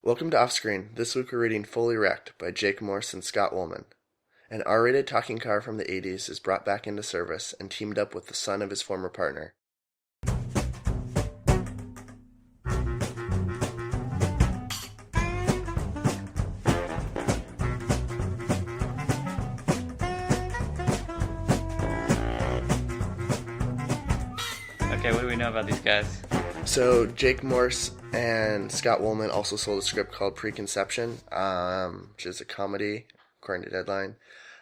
Welcome to Offscreen. This week we're reading Fully Wrecked by Jake Morse and Scott Wolman. An R-rated talking car from the 80s is brought back into service and teamed up with the son of his former partner. Okay, what do we know about these guys? So, Jake Morse and Scott Wolman also sold a script called Preconception, which is a comedy, according to Deadline,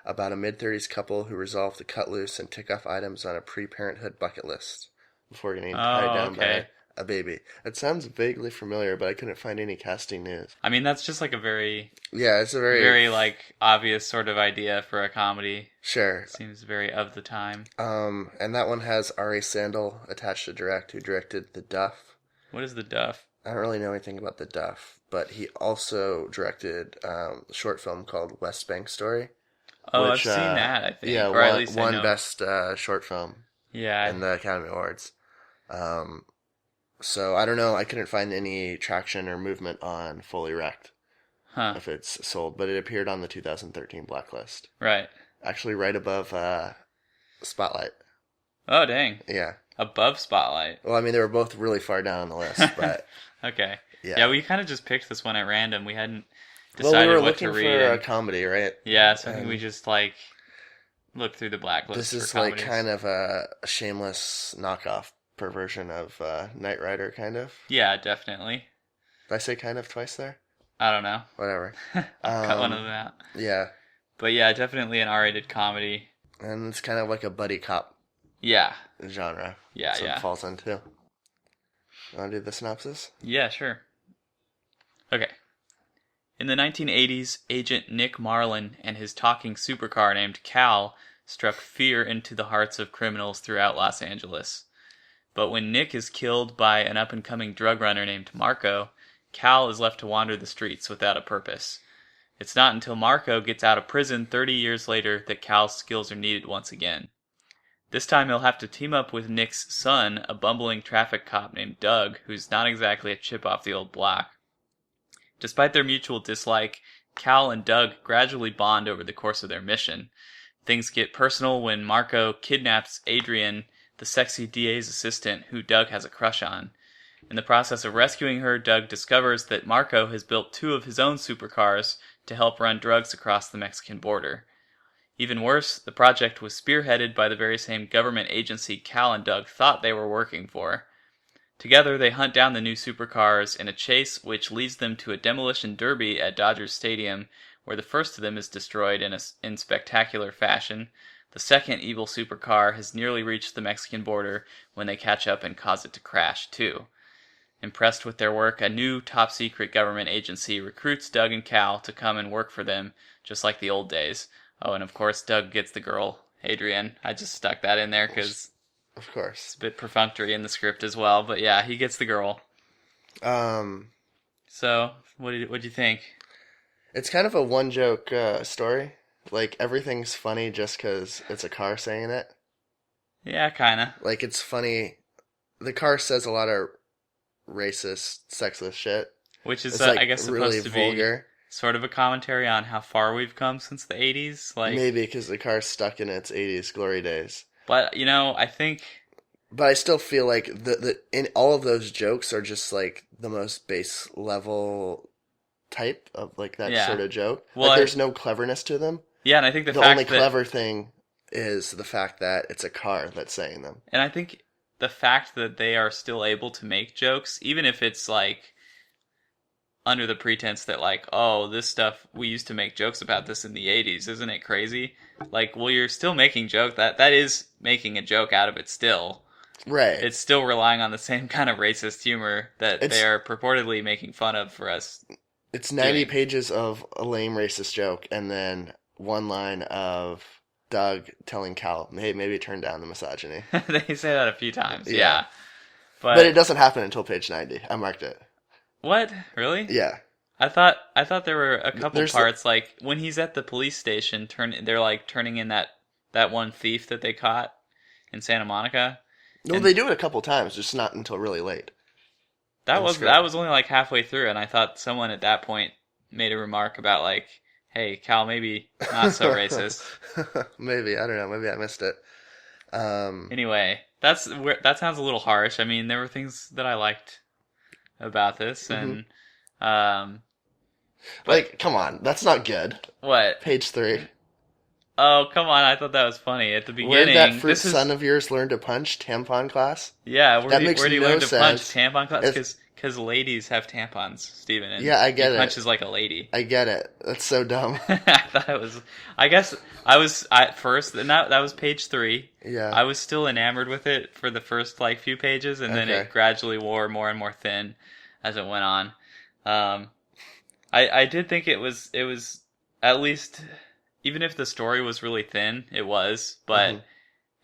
about a mid-30s couple who resolve to cut loose and tick off items on a pre-parenthood bucket list before getting tied down by a baby. It sounds vaguely familiar, but I couldn't find any casting news. I mean, that's just like a very... Yeah, it's a very like, obvious sort of idea for a comedy. Sure. It seems very of the time. And that one has R.A. Sandel attached to direct, who directed The Duff. What is The Duff? I don't really know anything about The Duff, but he also directed a short film called West Bank Story. Oh, I've seen that, I think. Yeah, or at least won Best Short Film in the Academy Awards. So, I don't know, I couldn't find any traction or movement on Fully Wrecked, if it's sold, but it appeared on the 2013 Blacklist. Right. Actually, right above Spotlight. Oh, dang. Yeah. Above Spotlight. Well, I mean, they were both really far down on the list, but... Okay. Yeah, we kind of just picked this one at random. We hadn't decided what to read. Well, we were looking for a comedy, right? Yeah, so I think we just, looked through the Blacklist. This is, for comedies. kind of a shameless knockoff perversion of Knight Rider, kind of. Yeah, definitely. Did I say kind of twice there? I don't know. Whatever. I'll cut one of them out. Yeah. But yeah, definitely an R-rated comedy. And it's kind of like a buddy cop genre. Yeah, so it falls into. You want to do the synopsis? Yeah, sure. Okay. In the 1980s, Agent Nick Marlin and his talking supercar named Cal struck fear into the hearts of criminals throughout Los Angeles. But when Nick is killed by an up-and-coming drug runner named Marco, Cal is left to wander the streets without a purpose. It's not until Marco gets out of prison 30 years later that Cal's skills are needed once again. This time he'll have to team up with Nick's son, a bumbling traffic cop named Doug, who's not exactly a chip off the old block. Despite their mutual dislike, Cal and Doug gradually bond over the course of their mission. Things get personal when Marco kidnaps Adrian, the sexy DA's assistant, who Doug has a crush on. In the process of rescuing her, Doug discovers that Marco has built two of his own supercars to help run drugs across the Mexican border. Even worse, the project was spearheaded by the very same government agency Cal and Doug thought they were working for. Together, they hunt down the new supercars in a chase which leads them to a demolition derby at Dodger Stadium, where the first of them is destroyed in spectacular fashion. The second evil supercar has nearly reached the Mexican border when they catch up and cause it to crash, too. Impressed with their work, a new top-secret government agency recruits Doug and Cal to come and work for them, just like the old days. Oh, and of course, Doug gets the girl, Adrian. I just stuck that in there because... Of course. It's a bit perfunctory in the script as well, but yeah, he gets the girl. So, what'd you think? It's kind of a one-joke story. Like, everything's funny just because it's a car saying it. Yeah, kinda. Like, it's funny. The car says a lot of racist, sexist shit. Which is, I guess, supposed really to vulgar. Be sort of a commentary on how far we've come since the 80s. Maybe, because the car's stuck in its 80s glory days. But, I think... But I still feel like in all of those jokes are just, like, the most base level type of, like, that sort of joke. Well, like, there's no cleverness to them. Yeah, and I think the only clever thing is the fact that it's a car that's saying them. And I think the fact that they are still able to make jokes, even if it's, like, under the pretense that, like, oh, this stuff, we used to make jokes about this in the 80s, isn't it crazy? Like, well, you're still making jokes. That is making a joke out of it still. Right. It's still relying on the same kind of racist humor that they are purportedly making fun of for us. It's 90 pages of a lame racist joke, and then one line of Doug telling Cal, hey, maybe turn down the misogyny. They say that a few times, yeah. But it doesn't happen until page 90. I marked it. What? Really? Yeah. I thought there were a couple parts, like, when he's at the police station, they're, like, turning in that one thief that they caught in Santa Monica. No, they do it a couple times, just not until really late. That in the was script. only like halfway through, and I thought someone at that point made a remark about like, "Hey, Cal, maybe not so racist." Maybe, I don't know. Maybe I missed it. Anyway, that sounds a little harsh. I mean, there were things that I liked about this, and but like, come on, that's not good. what? Page 3. Oh, come on! I thought that was funny at the Where beginning. did that fruit This is son of yours learn to punch? Tampon class? yeah. That makes Where do you no learn to punch? sense. Tampon class? If- Because ladies have tampons, Steven, and Yeah, I get he it. punches like a lady. I get it. That's so dumb. I thought it was. I guess I was at first, and that was page 3. Yeah. I was still enamored with it for the first like few pages, and then Okay. it gradually wore more and more thin as it went on. I did think it was at least, even if the story was really thin, it was, but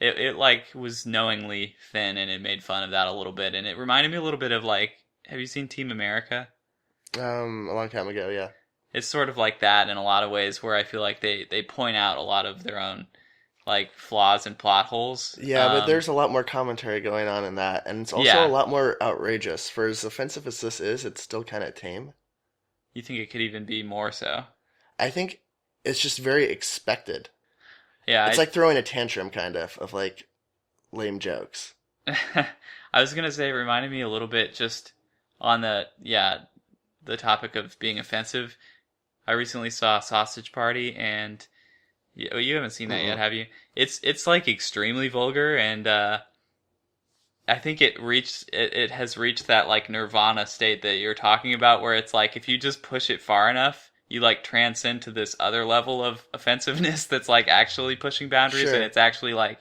it like was knowingly thin, and it made fun of that a little bit, and it reminded me a little bit of like, have you seen Team America? A long time ago, yeah. It's sort of like that in a lot of ways, where I feel like they point out a lot of their own like flaws and plot holes. Yeah, but there's a lot more commentary going on in that, and it's also Yeah. a lot more outrageous. For as offensive as this is, it's still kind of tame. You think it could even be more so? I think it's just very expected. Yeah, It's like throwing a tantrum, kind of like lame jokes. I was gonna say it reminded me a little bit just on the topic of being offensive. I recently saw Sausage Party, and you haven't seen that yet, have you? It's like extremely vulgar, and I think it has reached that like nirvana state that you're talking about, where it's like if you just push it far enough, you like transcend to this other level of offensiveness that's like actually pushing boundaries, Sure. and it's actually like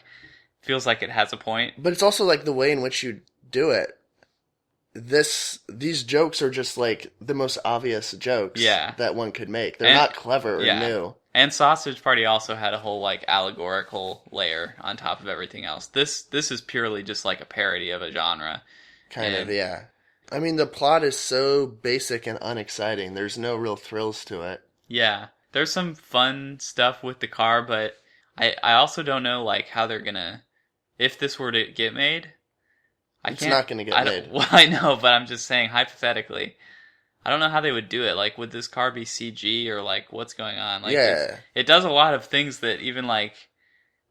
feels like it has a point. But it's also like the way in which you do it. These jokes are just like the most obvious jokes that one could make. They're not clever or new. And Sausage Party also had a whole like allegorical layer on top of everything else. This is purely just like a parody of a genre. Kind of, yeah. I mean, the plot is so basic and unexciting. There's no real thrills to it. Yeah. There's some fun stuff with the car, but I also don't know like how they're gonna, if this were to get made. It's not going to get made. Well, I know, but I'm just saying hypothetically. I don't know how they would do it. Like, would this car be CG or like what's going on? Like, Yeah. it does a lot of things that even like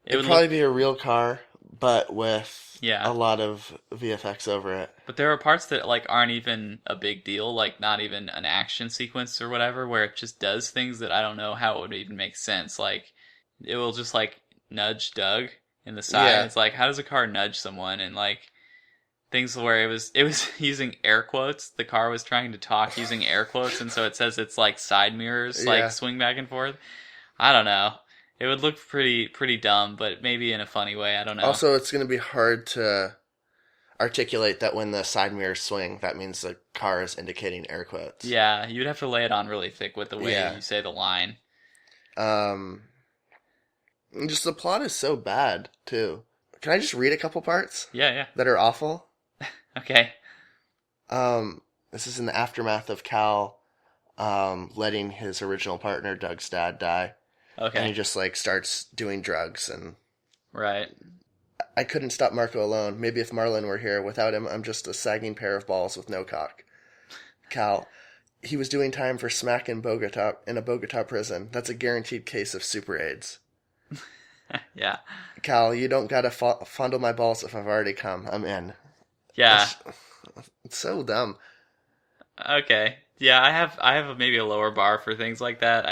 It would probably be a real car, but with Yeah. a lot of VFX over it. But there are parts that like aren't even a big deal, like not even an action sequence or whatever, where it just does things that I don't know how it would even make sense. Like, it will just like nudge Doug in the side. Yeah. It's like, how does a car nudge someone? And like things where it was using air quotes. The car was trying to talk using air quotes, and so it says it's like side mirrors like swing back and forth. I don't know. It would look pretty dumb, but maybe in a funny way. I don't know. Also, it's going to be hard to articulate that when the side mirrors swing, that means the car is indicating air quotes. Yeah, you'd have to lay it on really thick with the way you say the line. Just the plot is so bad, too. Can I just read a couple parts? Yeah. That are awful? Okay. This is in the aftermath of Cal letting his original partner, Doug's dad, die. Okay. And he just like starts doing drugs, and Right. I couldn't stop Marco alone. Maybe if Marlon were here, without him, I'm just a sagging pair of balls with no cock. Cal, he was doing time for smack in a Bogota prison. That's a guaranteed case of super AIDS. Yeah. Cal, you don't gotta fondle my balls if I've already come. I'm in. Yeah. It's so dumb. Okay. Yeah, I have maybe a lower bar for things like that.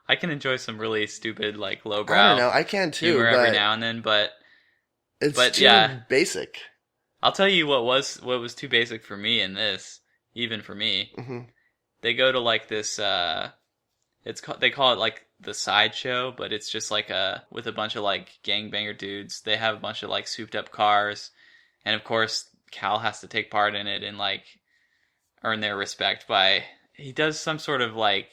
I can enjoy some really stupid like lowbrow. I don't know. I can too. Humor but every now and then, but it's too yeah. basic. I'll tell you what was too basic for me in this, even for me. Mm-hmm. They go to like this. They call it like the sideshow, but it's just like with a bunch of like gangbanger dudes. They have a bunch of like souped up cars, and of course Cal has to take part in it and like earn their respect by he does some sort of like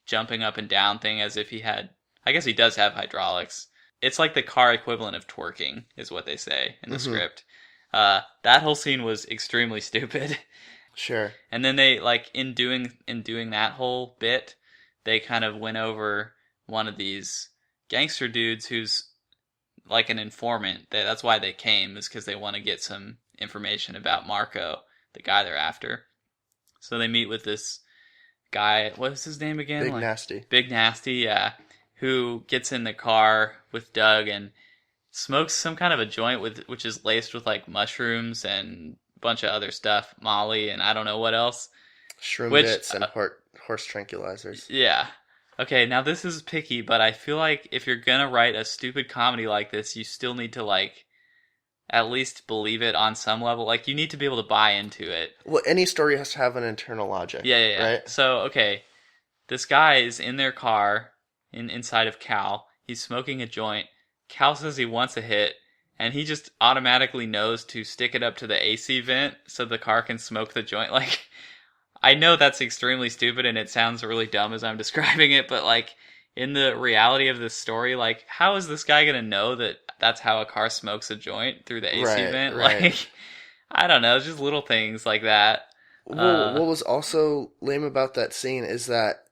jumping up and down thing as if he had. I guess he does have hydraulics. It's like the car equivalent of twerking, is what they say in the script. That whole scene was extremely stupid. Sure. And then they like in doing that whole bit, they kind of went over one of these gangster dudes who's like an informant. That's why they came, is because they want to get some information about Marco. the guy they're after. So they meet with this guy. What's his name again? Big Nasty. Big Nasty, yeah. Who gets in the car with Doug and smokes some kind of a joint which is laced with like mushrooms and a bunch of other stuff, Molly and I don't know what else. Shroom bits and horse tranquilizers. Yeah. Okay, now this is picky, but I feel like if you're gonna write a stupid comedy like this, you still need to like at least believe it on some level. Like you need to be able to buy into it. Well, any story has to have an internal logic. Yeah. Right? So, okay, this guy is in their car inside of Cal. He's smoking a joint. Cal says he wants a hit, and he just automatically knows to stick it up to the AC vent so the car can smoke the joint. Like, I know that's extremely stupid and it sounds really dumb as I'm describing it, but like in the reality of this story, like how is this guy gonna know that that's how a car smokes a joint through the AC vent? Right. Like, I don't know, it's just little things like that. Well, what was also lame about that scene is that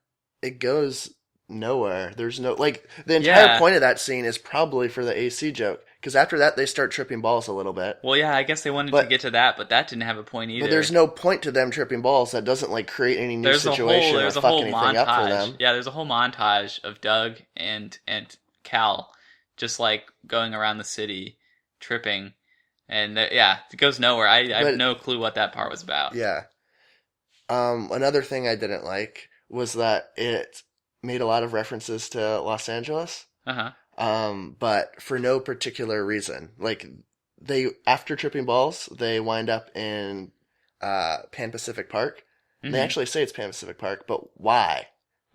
it goes nowhere. There's no, like, the entire point of that scene is probably for the AC joke. Because after that, they start tripping balls a little bit. Well, yeah, I guess they wanted to get to that, but that didn't have a point either. But there's no point to them tripping balls. That doesn't, like, create any new situation or fuck anything up for them. Yeah, there's a whole montage of Doug and Cal just, like, going around the city, tripping. And, it goes nowhere. I have no clue what that part was about. Yeah. Another thing I didn't like was that it made a lot of references to Los Angeles. Uh-huh. But for no particular reason. Like, they, after tripping balls, they wind up in Pan Pacific Park. Mm-hmm. They actually say it's Pan Pacific Park, but why?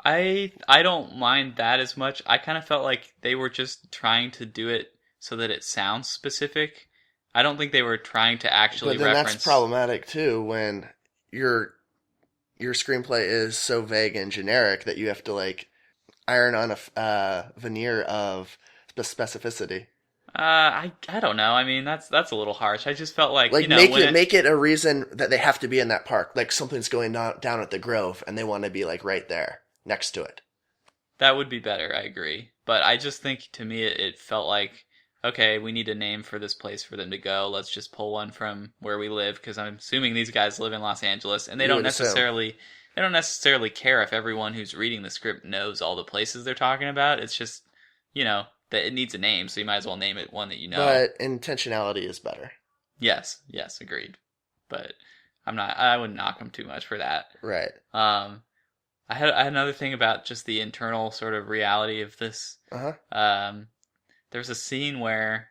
I don't mind that as much. I kind of felt like they were just trying to do it so that it sounds specific. I don't think they were trying to actually reference... But then that's problematic, too, when your screenplay is so vague and generic that you have to, like, iron on a veneer of specificity. I don't know. I mean, that's a little harsh. I just felt like make it a reason that they have to be in that park. Like something's going down at the Grove, and they want to be like right there next to it. That would be better. I agree, but I just think to me it felt like, okay, we need a name for this place for them to go. Let's just pull one from where we live, because I'm assuming these guys live in Los Angeles, and they don't necessarily care if everyone who's reading the script knows all the places they're talking about. It's just, that it needs a name, so you might as well name it one that you know. But intentionality is better. Yes, agreed. But I wouldn't knock them too much for that. Right. I had another thing about just the internal sort of reality of this. Uh-huh. There's a scene where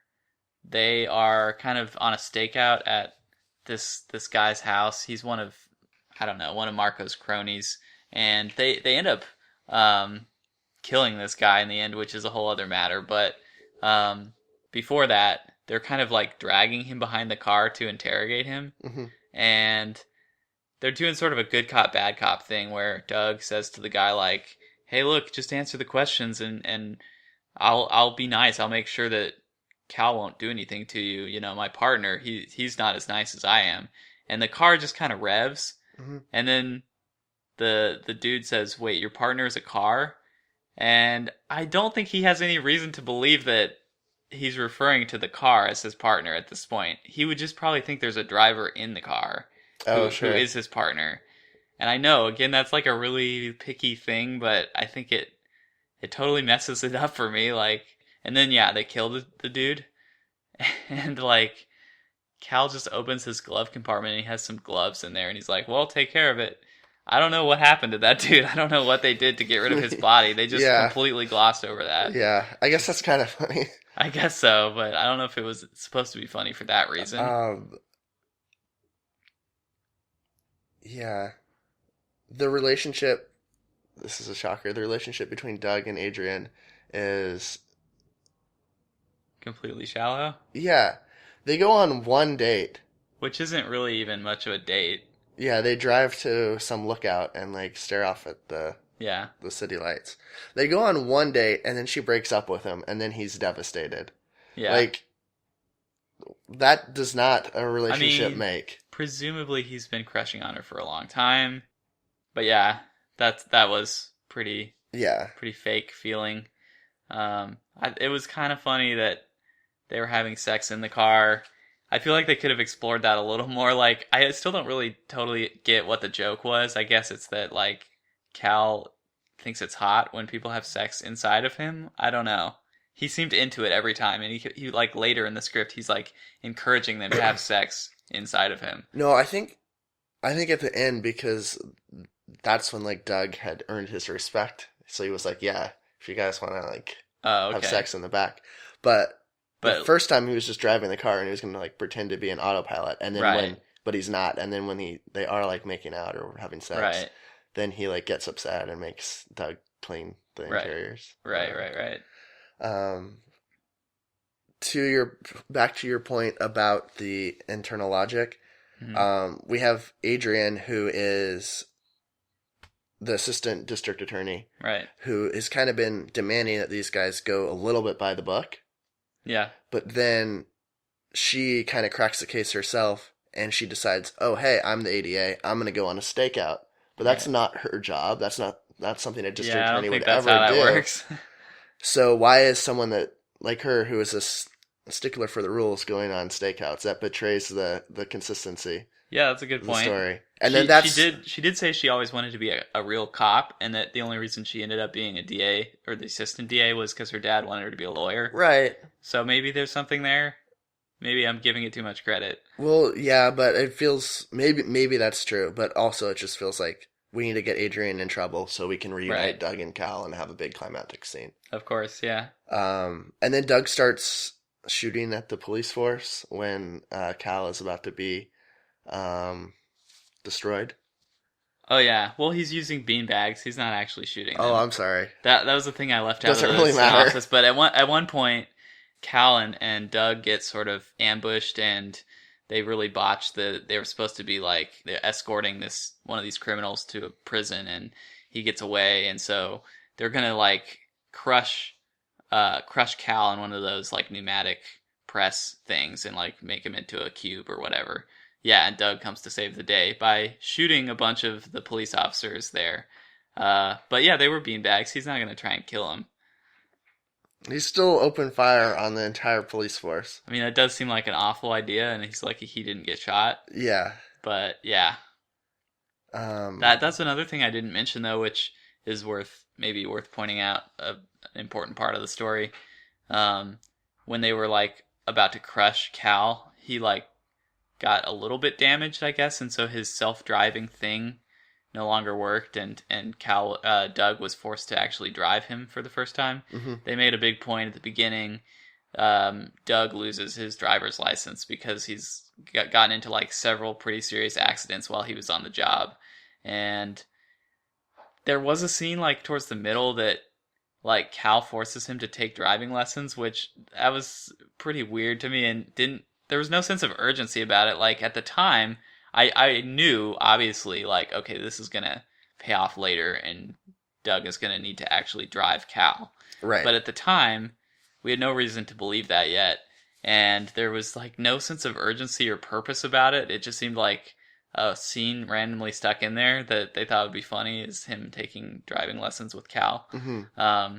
they are kind of on a stakeout at this guy's house. He's one of Marco's cronies, and they end up killing this guy in the end, which is a whole other matter. But before that, they're kind of like dragging him behind the car to interrogate him, mm-hmm. and they're doing sort of a good cop, bad cop thing where Doug says to the guy like, "Hey, look, just answer the questions, and I'll be nice. I'll make sure that Cal won't do anything to you. My partner, he's not as nice as I am." And the car just kind of revs. Mm-hmm. And then the dude says, "Wait, your partner is a car?" And I don't think he has any reason to believe that he's referring to the car as his partner at this point. He would just probably think there's a driver in the car who is his partner. And I know, again, that's like a really picky thing, but I think it totally messes it up for me. Like, and then they kill the dude, and like Cal just opens his glove compartment and he has some gloves in there, and he's like, "Well, take care of it." I don't know what happened to that dude. I don't know what they did to get rid of his body. They just completely glossed over that. Yeah, I guess that's kind of funny. I guess so, but I don't know if it was supposed to be funny for that reason. Yeah. The relationship, this is a shocker, the relationship between Doug and Adrian is... completely shallow? Yeah. They go on one date. Which isn't really even much of a date. Yeah, they drive to some lookout and like stare off at the city lights. They go on one date and then she breaks up with him and then he's devastated. Yeah. Like, that does not a relationship make. Presumably he's been crushing on her for a long time. But yeah, that was pretty fake feeling. It was kind of funny that they were having sex in the car. I feel like they could have explored that a little more. Like, I still don't really totally get what the joke was. I guess it's that, like, Cal thinks it's hot when people have sex inside of him. I don't know. He seemed into it every time, and he like, later in the script, he's, like, encouraging them to have sex inside of him. No, I think at the end, because that's when, like, Doug had earned his respect. So he was like, yeah, if you guys want to, like, have sex in the back. But the first time he was just driving the car and he was going to, like, pretend to be an autopilot. And then but he's not. And then when they are, like, making out or having sex, then he, like, gets upset and makes Doug clean the interiors. Right. Back to your point about the internal logic, we have Adrian, who is the assistant district attorney, who has kind of been demanding that these guys go a little bit by the book. Yeah. But then she kind of cracks the case herself, and she decides, oh, hey, I'm the ADA. I'm going to go on a stakeout. But that's not her job. That's not something a district attorney would ever do. I don't think that's how that works. So why is someone that, like her, who is a stickler for the rules, going on stakeouts? That betrays the consistency. Yeah, that's a good point. Story. And then she did say she always wanted to be a real cop, and that the only reason she ended up being a DA or the assistant DA was because her dad wanted her to be a lawyer. Right. So maybe there's something there. Maybe I'm giving it too much credit. Well, yeah, but it feels maybe that's true, but also it just feels like we need to get Adrian in trouble so we can reunite Doug and Cal and have a big climactic scene. Of course, yeah. And then Doug starts shooting at the police force when Cal is about to be destroyed. Oh yeah, well he's using beanbags. He's not actually shooting them. Oh, I'm sorry. That was the thing I left out. Doesn't really matter. But at one point, Cal and Doug get sort of ambushed, and they really botched they were supposed to be like they're escorting one of these criminals to a prison, and he gets away, and so they're gonna like crush Cal in one of those like pneumatic press things and like make him into a cube or whatever. Yeah, and Doug comes to save the day by shooting a bunch of the police officers there. But yeah, they were beanbags. He's not going to try and kill them. He's still open fire on the entire police force. I mean, that does seem like an awful idea, and he's lucky he didn't get shot. Yeah. But yeah. That's another thing I didn't mention, though, which is worth pointing out, an important part of the story. When they were like about to crush Cal, he like got a little bit damaged, I guess, and so his self-driving thing no longer worked, and Doug was forced to actually drive him for the first time. Mm-hmm. They made a big point at the beginning. Doug loses his driver's license because he's gotten into like several pretty serious accidents while he was on the job, and there was a scene like towards the middle that like Cal forces him to take driving lessons, which that was pretty weird to me, and there was no sense of urgency about it. Like, at the time, I knew, obviously, like, okay, this is going to pay off later, and Doug is going to need to actually drive Cal. Right. But at the time, we had no reason to believe that yet, and there was, like, no sense of urgency or purpose about it. It just seemed like a scene randomly stuck in there that they thought would be funny, is him taking driving lessons with Cal. Mm-hmm.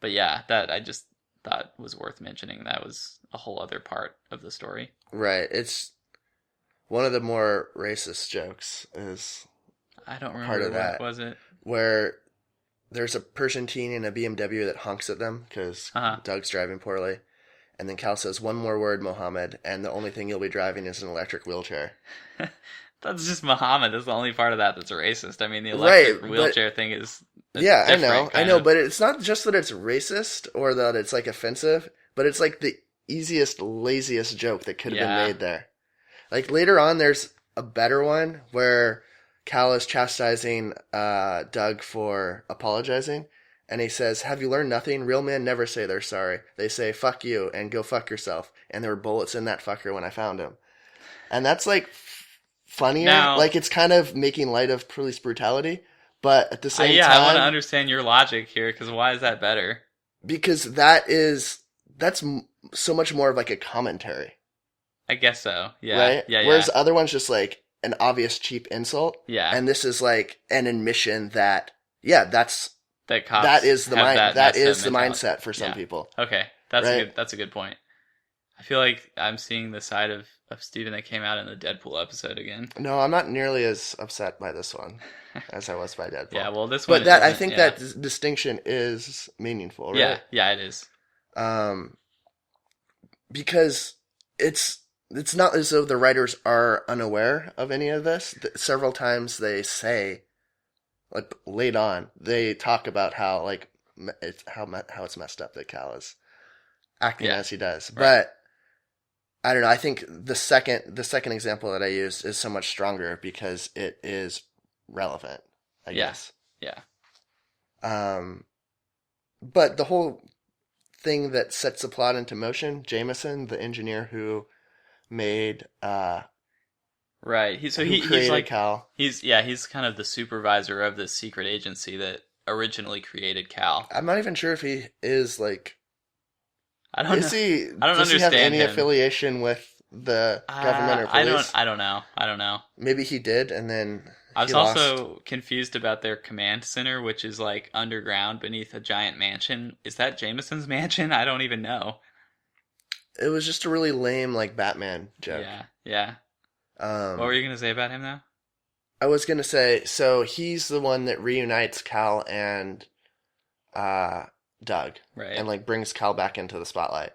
But yeah, that I just thought was worth mentioning. That was a whole other part of the story. Right. It's one of the more racist jokes is I don't remember part of that. What was it? Where there's a Persian teen in a BMW that honks at them because Doug's driving poorly. And then Cal says, "One more word, Mohammed, and the only thing you'll be driving is an electric wheelchair." That's just Muhammad. That's the only part of that that's racist. I mean, the electric wheelchair thing is I know, but it's not just that it's racist or that it's like offensive, but it's like the easiest, laziest joke that could have been made there. Like later on, there's a better one where Cal is chastising Doug for apologizing, and he says, "Have you learned nothing? Real men never say they're sorry. They say, 'fuck you' and 'go fuck yourself.' And there were bullets in that fucker when I found him." And that's like funnier. Now, like it's kind of making light of police brutality, but at the same time, I want to understand your logic here, because why is that better? Because that's so much more of like a commentary. I guess so. Yeah. Right? Yeah. Whereas the other one's just like an obvious cheap insult. Yeah. And this is like an admission that that is the mindset for some people. Okay. That's a good point. I feel like I'm seeing the side of Steven that came out in the Deadpool episode again. No, I'm not nearly as upset by this one as I was by Deadpool. Yeah, well, this one. But that I think that distinction is meaningful, right? Yeah, it is. Because it's not as though the writers are unaware of any of this. Several times they say, like late on, they talk about how like how it's messed up that Cal is acting as he does. Right. But I don't know. I think the second example that I used is so much stronger because it is relevant, I guess. Yeah. But the whole thing that sets the plot into motion, Jameson, the engineer who made right. He's like Cal. He's kind of the supervisor of the secret agency that originally created Cal. I'm not even sure if he is like. I don't know. Does he have any affiliation with the government or police? I don't know. Maybe he did, and then I was also confused about their command center, which is like underground beneath a giant mansion. Is that Jameson's mansion? I don't even know. It was just a really lame like Batman joke. Yeah. What were you gonna say about him though? I was gonna say, so he's the one that reunites Cal and Doug, right? And like brings Cal back into the spotlight.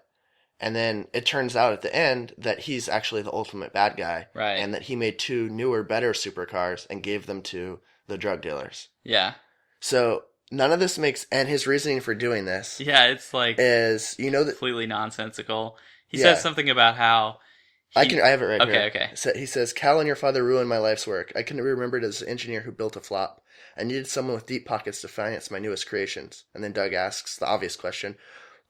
And then it turns out at the end that he's actually the ultimate bad guy, right? And that he made 2 newer, better supercars and gave them to the drug dealers. Yeah. So none of this makes, and his reasoning for doing this, it's like is completely nonsensical. He says something about how I have it right here. Okay. So he says, "Cal and your father ruined my life's work. I can be remembered as the engineer who built a flop. I needed someone with deep pockets to finance my newest creations." And then Doug asks the obvious question,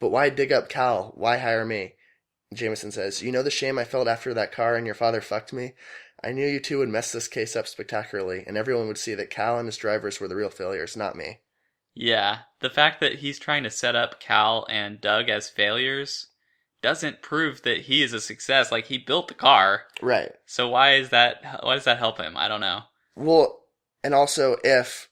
"But why dig up Cal? Why hire me?" Jameson says, "You know the shame I felt after that car and your father fucked me? I knew you two would mess this case up spectacularly, and everyone would see that Cal and his drivers were the real failures, not me." Yeah, the fact that he's trying to set up Cal and Doug as failures doesn't prove that he is a success. Like, he built the car. Right. So why does that help him? I don't know. Well, and also if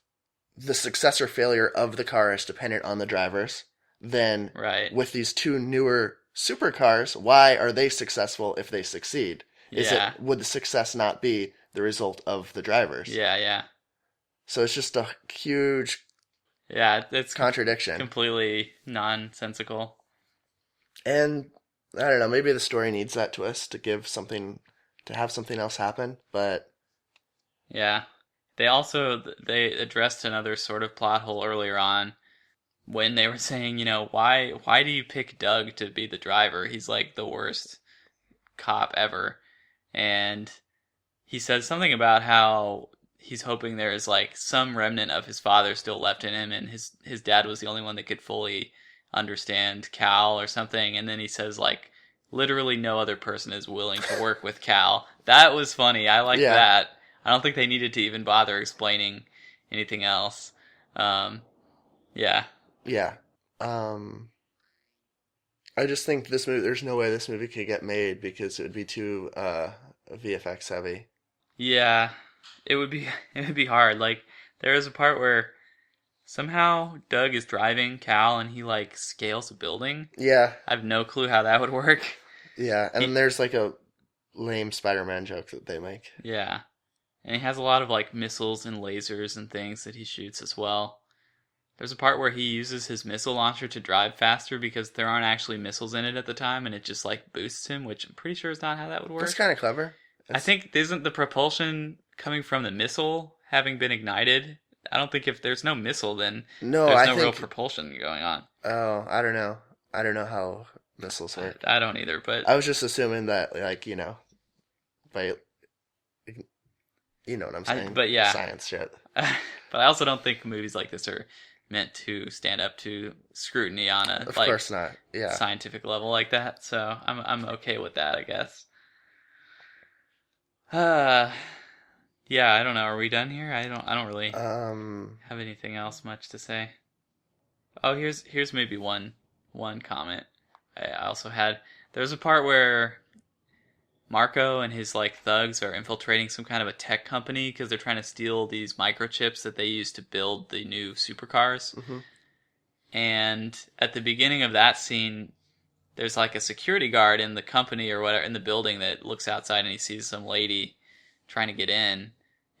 the success or failure of the car is dependent on the drivers, then with these 2 newer supercars, why are they successful if they succeed? Would the success not be the result of the drivers? Yeah. So it's just a huge it's contradiction. Completely nonsensical. And I don't know, maybe the story needs that twist to have something else happen, but yeah. They addressed another sort of plot hole earlier on when they were saying, why do you pick Doug to be the driver? He's like the worst cop ever. And he says something about how he's hoping there is like some remnant of his father still left in him, and his dad was the only one that could fully understand Cal or something. And then he says like literally no other person is willing to work with Cal. That was funny. I like that. I don't think they needed to even bother explaining anything else. Yeah. I just think this movie, there's no way this movie could get made because it would be too VFX heavy. Yeah, it would be hard. Like, there is a part where somehow Doug is driving Cal and he like scales a building. Yeah. I have no clue how that would work. Yeah, and then there's like a lame Spider-Man joke that they make. Yeah. And he has a lot of like missiles and lasers and things that he shoots as well. There's a part where he uses his missile launcher to drive faster because there aren't actually missiles in it at the time, and it just like boosts him, which I'm pretty sure is not how that would work. That's kind of clever. I think, isn't the propulsion coming from the missile having been ignited? I don't think if there's no missile, then there's no real propulsion going on. Oh, I don't know. I don't know how missiles work. I don't either, but I was just assuming that, like, by, what I'm saying? But yeah. Science shit. But I also don't think movies like this are meant to stand up to scrutiny on a of course not. Yeah. Scientific level like that. So I'm okay with that, I guess. Yeah, I don't know. Are we done here? I don't really have anything else much to say. Oh, here's maybe one comment I also had. There's a part where Marco and his like thugs are infiltrating some kind of a tech company because they're trying to steal these microchips that they use to build the new supercars. Mm-hmm. And at the beginning of that scene, there's like a security guard in the company or whatever in the building that looks outside and he sees some lady trying to get in,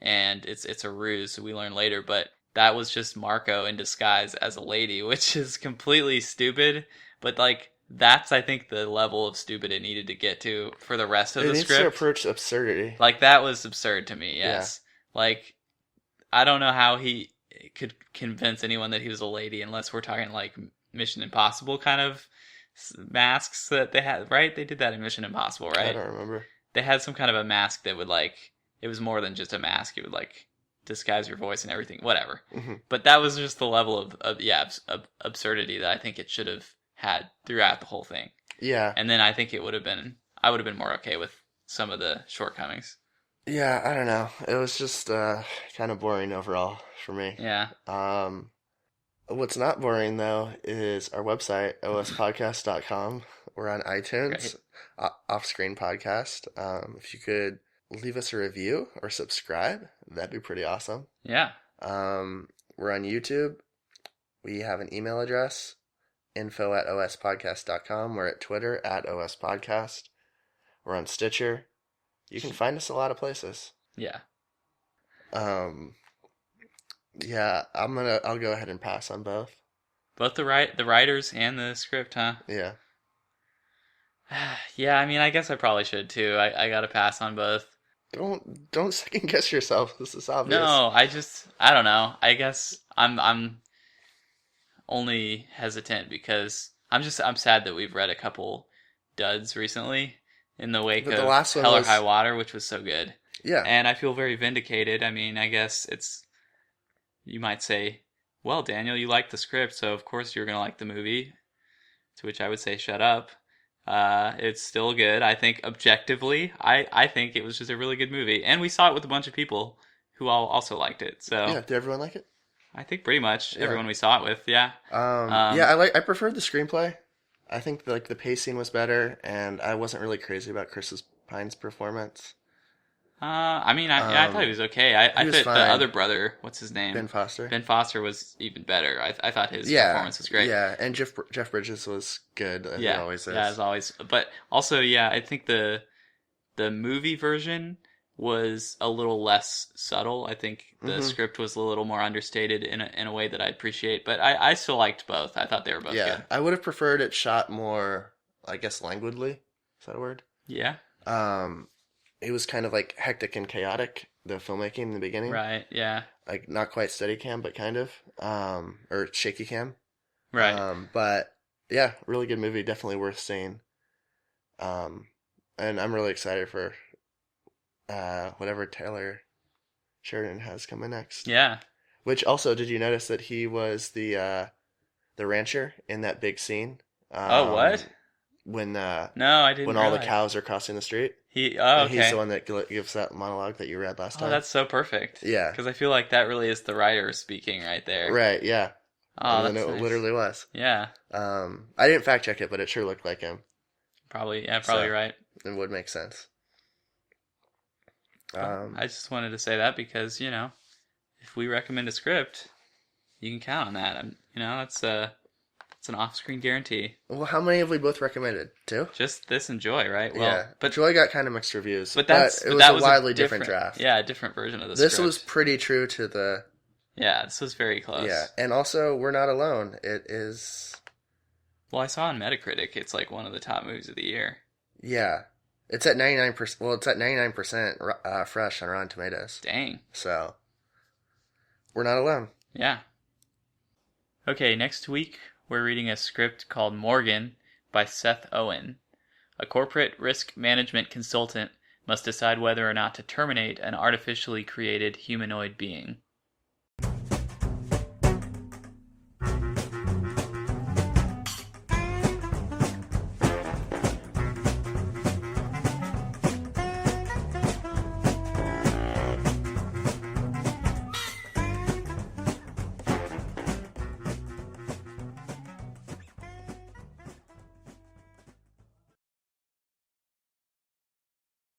and it's a ruse. So we learn later, but that was just Marco in disguise as a lady, which is completely stupid. But like that's I think the level of stupid it needed to get to for the rest of the script. It needs to approach absurdity. Like that was absurd to me. Yes, like I don't know how he could convince anyone that he was a lady unless we're talking like Mission Impossible kind of masks that they had, right? They did that in Mission Impossible, right? I don't remember. They had some kind of a mask that would like, it was more than just a mask. It would like disguise your voice and everything, whatever. Mm-hmm. But that was just the level of absurdity that I think it should have had throughout the whole thing. Yeah. And then I think I would have been more okay with some of the shortcomings. Yeah, I don't know. It was just kind of boring overall for me. Yeah. What's not boring, though, is our website, OSPodcast.com. We're on iTunes, Off-Screen Podcast. If you could leave us a review or subscribe, that'd be pretty awesome. Yeah. We're on YouTube. We have an email address, info@ospodcast.com. We're at Twitter, @OSPodcast. We're on Stitcher. You can find us a lot of places. Yeah. Yeah, I'll go ahead and pass on both. Both the writers and the script, huh? Yeah. Yeah, I mean, I guess I probably should too. I got to pass on both. Don't second guess yourself. This is obvious. No, I don't know. I guess I'm only hesitant because I'm sad that we've read a couple duds recently in the wake of Hell or High Water, which was so good. Yeah. And I feel very vindicated. I mean, I guess you might say, well, Daniel, you liked the script, so of course you're going to like the movie. To which I would say, shut up. It's still good. I think objectively, I think it was just a really good movie. And we saw it with a bunch of people who all also liked it. So yeah, did everyone like it? I think pretty much everyone we saw it with, yeah. I preferred the screenplay. I think the pacing was better, and I wasn't really crazy about Chris Pine's performance. I mean, I thought he was okay. I thought the other brother, what's his name? Ben Foster. Ben Foster was even better. I thought his performance was great. Yeah, and Jeff Bridges was good, as he always is. Yeah, as always. But also, yeah, I think the movie version was a little less subtle. I think the script was a little more understated in a way that I appreciate. But I still liked both. I thought they were both good. I would have preferred it shot more, I guess, languidly. Is that a word? Yeah. It was kind of like hectic and chaotic, the filmmaking in the beginning. Right, yeah. Like not quite steady cam, but kind of. Or shaky cam. Right. But yeah, really good movie. Definitely worth seeing. And I'm really excited for whatever Taylor Sheridan has coming next. Yeah. Which also, did you notice that he was the rancher in that big scene? Oh, what? When no, I didn't. When all the cows are crossing the street. Okay. He's the one that gives that monologue that you read last time. Oh, that's so perfect. Yeah. Because I feel like that really is the writer speaking right there. Right, yeah. Oh, and that's it nice. Literally was. Yeah. I didn't fact check it, but it sure looked like him. Probably right. It would make sense. I just wanted to say that because, if we recommend a script, you can count on that. It's an off-screen guarantee. Well, how many have we both recommended? 2? Just this and Joy, right? Well, yeah, but Joy got kind of mixed reviews. But it was a wildly different draft. Yeah, a different version of the script. This was pretty true to the... Yeah, this was very close. Yeah, and also, we're not alone. It is... Well, I saw on Metacritic, it's like one of the top movies of the year. Yeah. It's at 99%. Well, it's at 99% fresh on Rotten Tomatoes. Dang. So, we're not alone. Yeah. Okay, next week, we're reading a script called Morgan by Seth Owen. A corporate risk management consultant must decide whether or not to terminate an artificially created humanoid being.